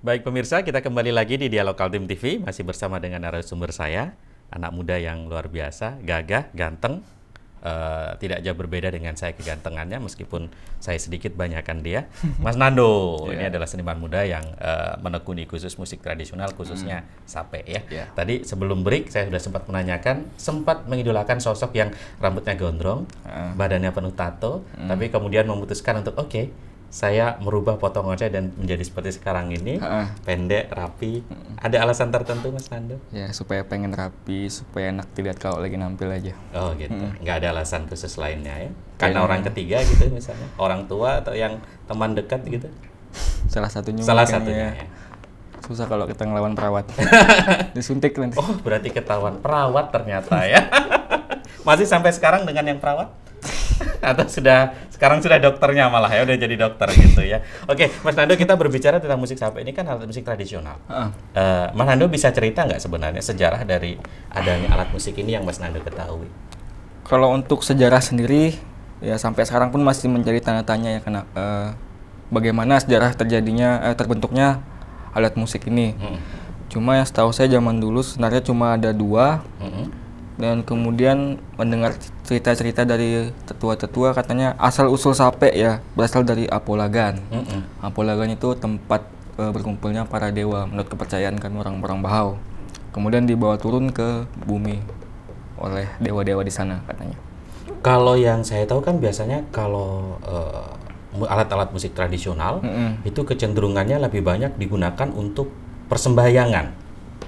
Baik pemirsa, kita kembali lagi di Dialog Kaltim TV, masih bersama dengan narasumber saya, anak muda yang luar biasa, gagah, ganteng, tidak jauh berbeda dengan saya kegantengannya, meskipun saya sedikit banyakkan dia. Mas Nando, ini adalah seniman muda yang menekuni khusus musik tradisional, khususnya sape ya. Tadi sebelum break saya sudah sempat menanyakan, sempat mengidolakan sosok yang rambutnya gondrong, badannya penuh tato, tapi kemudian memutuskan untuk saya merubah potongan saya dan menjadi seperti sekarang ini, pendek, rapi. Ada alasan tertentu, Mas Nando? Ya, supaya pengen rapi, supaya enak dilihat kalau lagi nampil aja. Oh gitu, nggak ada alasan khusus lainnya ya? Karena orang ketiga gitu misalnya, orang tua atau yang teman dekat gitu? Salah satunya. Salah satunya ya. Susah kalau kita ngelawan perawat. Disuntik nanti. Oh, berarti ketahuan perawat ternyata ya. Masih sampai sekarang dengan yang perawat? Atau sekarang sudah dokternya malah ya, udah jadi dokter gitu ya. Oke, Mas Nando, kita berbicara tentang musik sape, ini kan alat musik tradisional. Mas Nando bisa cerita nggak sebenarnya sejarah dari adanya alat musik ini yang Mas Nando ketahui? Kalau untuk sejarah sendiri, ya sampai sekarang pun masih menjadi tanda tanya ya, karena bagaimana sejarah terbentuknya alat musik ini. Cuma yang setahu saya zaman dulu sebenarnya cuma ada dua. Dan kemudian mendengar cerita-cerita dari tetua-tetua, katanya asal-usul sape ya berasal dari Apolagan. Apolagan itu tempat berkumpulnya para dewa menurut kepercayaan kan orang-orang Bahau. Kemudian dibawa turun ke bumi oleh dewa-dewa di sana katanya. Kalau yang saya tahu kan biasanya kalau alat-alat musik tradisional itu kecenderungannya lebih banyak digunakan untuk persembahyangan.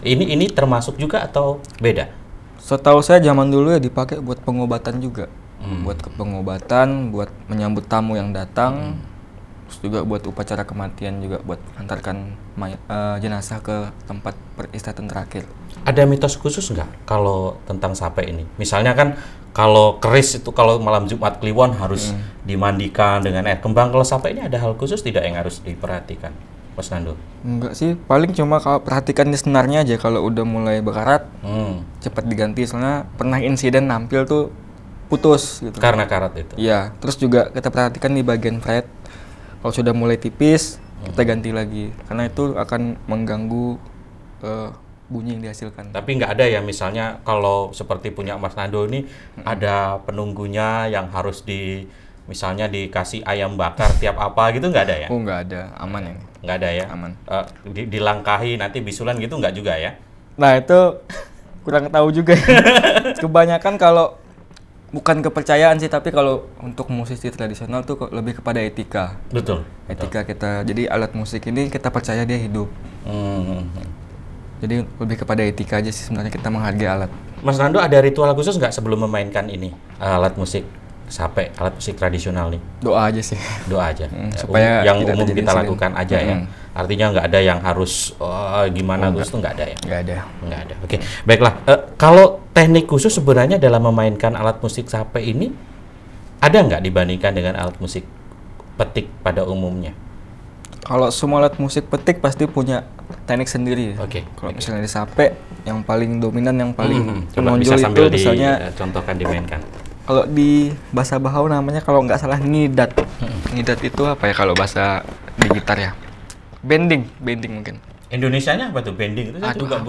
Ini termasuk juga atau beda? Setahu saya zaman dulu ya dipakai buat pengobatan juga, buat pengobatan, buat menyambut tamu yang datang, terus juga buat upacara kematian juga, buat antarkan jenazah ke tempat peristirahatan terakhir. Ada mitos khusus nggak kalau tentang sape ini? Misalnya kan kalau keris itu kalau malam Jumat Kliwon harus dimandikan dengan air kembang. Kalau sape ini ada hal khusus tidak yang harus diperhatikan, Mas Nando? Enggak sih, paling cuma kalau perhatikan di senarnya aja, kalau udah mulai berkarat cepat diganti, soalnya pernah insiden nampil tuh putus gitu. Karena karat itu? Iya, terus juga kita perhatikan di bagian fret, kalau sudah mulai tipis kita ganti lagi, karena itu akan mengganggu bunyi yang dihasilkan. Tapi nggak ada ya misalnya kalau seperti punya Mas Nando ini ada penunggunya yang harus misalnya dikasih ayam bakar tiap apa gitu, nggak ada ya? Oh, nggak ada, aman ini. Nggak ada ya? Aman. Dilangkahi nanti bisulan gitu nggak juga ya? Nah itu kurang tahu juga. Kebanyakan kalau bukan kepercayaan sih, tapi kalau untuk musisi tradisional tuh lebih kepada etika. Betul. Etika kita. Jadi alat musik ini kita percaya dia hidup. Jadi lebih kepada etika aja sih sebenarnya, kita menghargai alat. Mas Nando ada ritual khusus nggak sebelum memainkan ini alat musik sape, alat musik tradisional nih? Doa aja sih. Doa aja. Supaya yang umum kita lakukan aja ya. Artinya nggak ada yang harus gimana khusus tuh nggak ada ya? Nggak ada. Nggak ada. Oke, baiklah. Kalau teknik khusus sebenarnya dalam memainkan alat musik sape ini ada nggak dibandingkan dengan alat musik petik pada umumnya? Kalau semua alat musik petik pasti punya teknik sendiri. Kalau misalnya di sape, yang paling dominan, yang paling menonjol itu misalnya contohkan dimainkan. Kalau di bahasa Bahau namanya kalau nggak salah ngidat. Ngidat itu apa ya kalau bahasa di gitar ya? Bending mungkin. Indonesianya apa tuh bending? Itu saya juga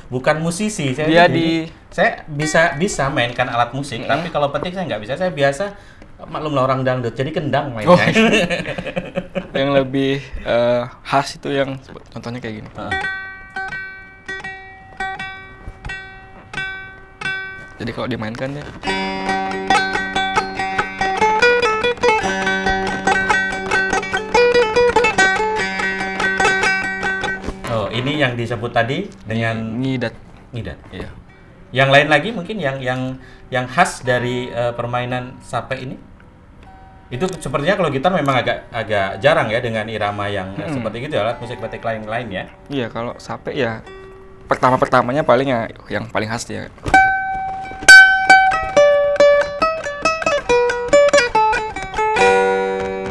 bukan musisi. Saya bisa mainkan alat musik, tapi kalau petik saya nggak bisa. Saya biasa maklum lah orang dangdut, jadi kendang mainnya. Yang lebih khas itu yang contohnya kayak gini. Jadi kalau dimainkan ya. Oh, ini yang disebut tadi dengan ngidat. Iya. Yang lain lagi mungkin yang khas dari permainan sape ini? Itu sepertinya kalau gitar memang agak jarang ya dengan irama yang seperti gitu, alat musik petik lain ya. Iya, kalau sape ya pertamanya paling ya yang paling khas ya.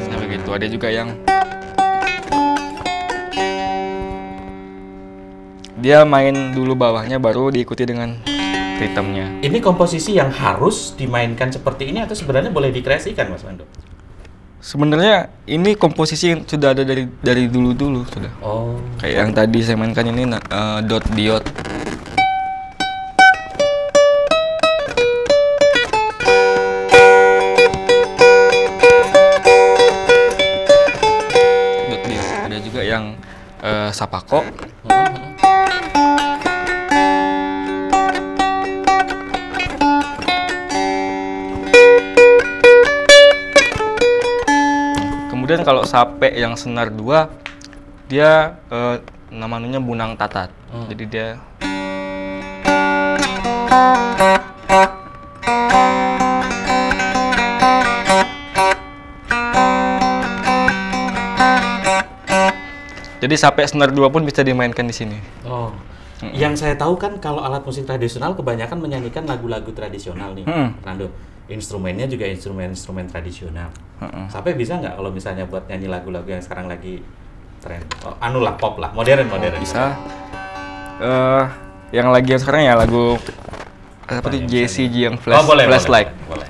Nah, begitu. Ada juga yang dia main dulu bawahnya baru diikuti dengan ritmenya. Ini komposisi yang harus dimainkan seperti ini atau sebenarnya boleh dikreasikan, Mas Nando? Sebenarnya ini komposisi yang sudah ada dari dulu sudah. Oh. Kayak yang tadi saya mainkan ini dot diode. Dot diode. Ada juga yang Sapako. Kemudian kalau sape yang senar 2, dia namanya bunang tatat. Jadi dia sape senar 2 pun bisa dimainkan di sini. Oh. Yang saya tahu kan kalau alat musik tradisional kebanyakan menyanyikan lagu-lagu tradisional nih, Nando. Instrumennya juga instrumen-instrumen tradisional. Sampai bisa nggak kalau misalnya buat nyanyi lagu-lagu yang sekarang lagi tren? Oh, anu lah, pop lah, modern. Bisa. Yang lagi yang sekarang ya lagu apa tuh JCG yang Flashlight. Boleh.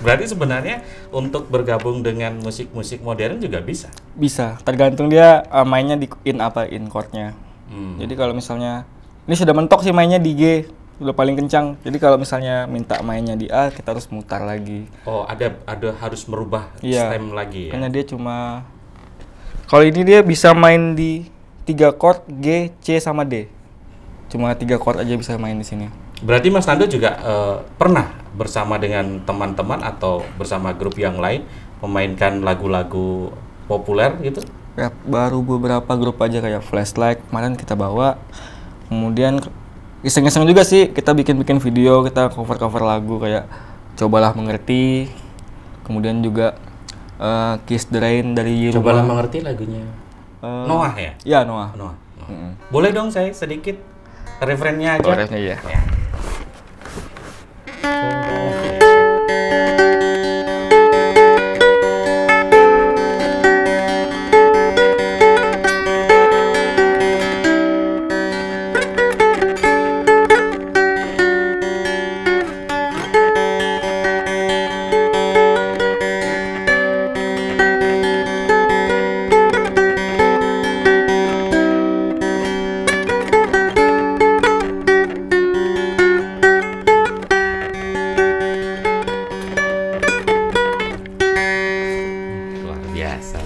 Berarti sebenarnya untuk bergabung dengan musik-musik modern juga bisa? Bisa, tergantung dia mainnya di in chordnya. Jadi kalau misalnya, ini sudah mentok sih mainnya di G, udah paling kencang. Jadi kalau misalnya minta mainnya di A, kita harus mutar lagi. Oh, ada harus merubah stem lagi ya? Karena dia cuma, kalau ini dia bisa main di 3 chord, G, C, sama D. Cuma 3 chord aja bisa main di sini. Berarti Mas Nando juga pernah bersama dengan teman-teman atau bersama grup yang lain memainkan lagu-lagu populer gitu? Ya, baru beberapa grup aja kayak Flashlight kemarin kita bawa. Kemudian iseng-iseng juga sih kita bikin video, kita cover lagu kayak Cobalah Mengerti. Kemudian juga Kiss the Rain dari Rumah. Cobalah Mengerti lagunya Noah ya? Iya, Noah. Boleh dong saya sedikit referennya aja? Oh, refnya iya. Ya.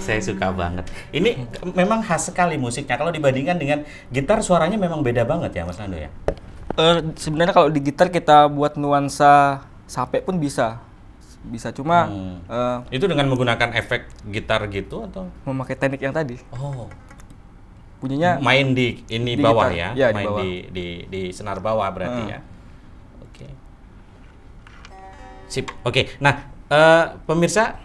Saya suka banget. Ini memang khas sekali musiknya. Kalau dibandingkan dengan gitar, suaranya memang beda banget ya, Mas Nando ya? Sebenarnya kalau di gitar kita buat nuansa sape pun bisa. Cuma itu dengan menggunakan efek gitar gitu atau memakai teknik yang tadi. Oh. Bunyinya main di bawah gitar. Ya, Ya, main di bawah. di senar bawah berarti ya. Oke. Sip. Oke. Nah, pemirsa,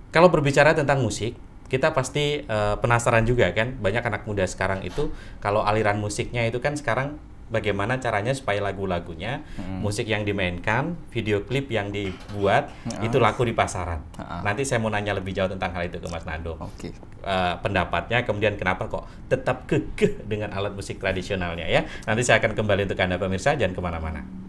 kalau berbicara tentang musik, kita pasti penasaran juga kan, banyak anak muda sekarang itu kalau aliran musiknya itu kan sekarang bagaimana caranya supaya lagu-lagunya, musik yang dimainkan, video klip yang dibuat itu laku di pasaran. Nanti saya mau nanya lebih jauh tentang hal itu ke Mas Nando. Oke. Pendapatnya, kemudian kenapa kok tetap kekeh dengan alat musik tradisionalnya ya. Nanti saya akan kembali untuk Anda pemirsa, jangan kemana-mana.